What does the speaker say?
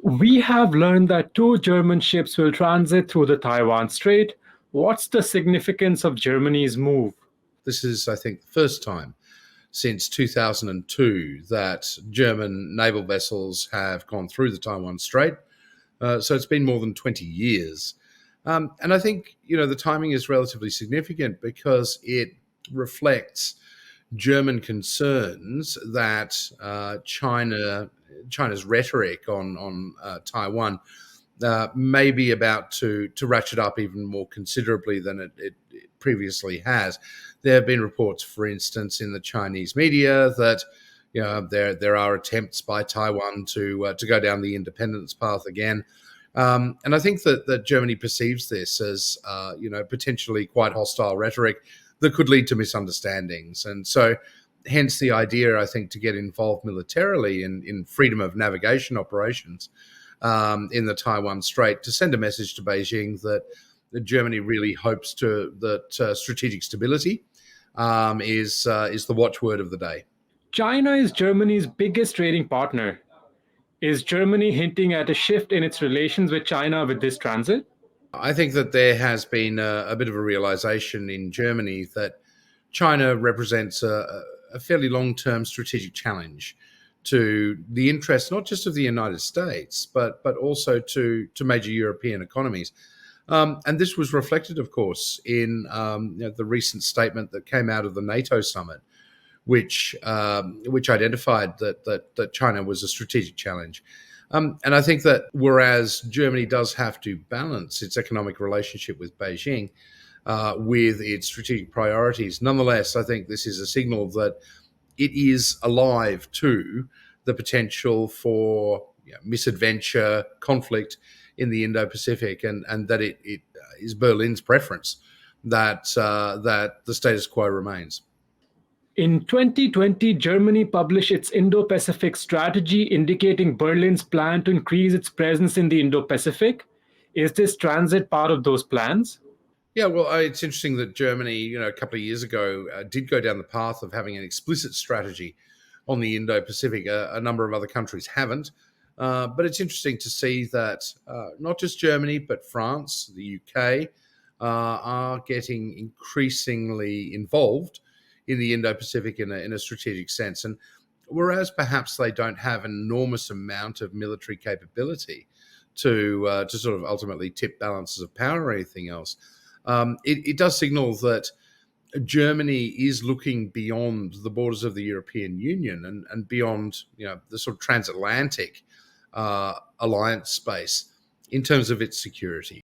We have learned that two German ships will transit through the Taiwan Strait. What's the significance of Germany's move? This is, I think, the first time since 2002 that German naval vessels have gone through the Taiwan Strait. So it's been more than 20 years. And I think, the timing is relatively significant because it reflects German concerns that China's rhetoric on Taiwan may be about to ratchet up even more considerably than it previously has. There have been reports, for instance, in the Chinese media that there are attempts by Taiwan to go down the independence path again. And I think that Germany perceives this as potentially quite hostile rhetoric that could lead to misunderstandings. And so hence the idea, I think, to get involved militarily in freedom of navigation operations in the Taiwan Strait to send a message to Beijing that Germany really hopes that strategic stability is the watchword of the day. China is Germany's biggest trading partner. Is Germany hinting at a shift in its relations with China with this transit? I think that there has been a bit of a realization in Germany that China represents a fairly long-term strategic challenge to the interests not just of the United States, but also to major European economies. And this was reflected, of course, in the recent statement that came out of the NATO summit, which identified that China was a strategic challenge. And I think that whereas Germany does have to balance its economic relationship with Beijing with its strategic priorities, nonetheless, I think this is a signal that it is alive to the potential for misadventure, conflict in the Indo-Pacific, and that it is Berlin's preference that the status quo remains. In 2020, Germany published its Indo-Pacific strategy indicating Berlin's plan to increase its presence in the Indo-Pacific. Is this transit part of those plans? Yeah, well, it's interesting that Germany, a couple of years ago, did go down the path of having an explicit strategy on the Indo-Pacific. A number of other countries haven't. But it's interesting to see that not just Germany, but France, the UK, are getting increasingly involved in the Indo-Pacific in a strategic sense. And whereas perhaps they don't have an enormous amount of military capability to sort of ultimately tip balances of power or anything else, it does signal that Germany is looking beyond the borders of the European Union and beyond the sort of transatlantic alliance space in terms of its security.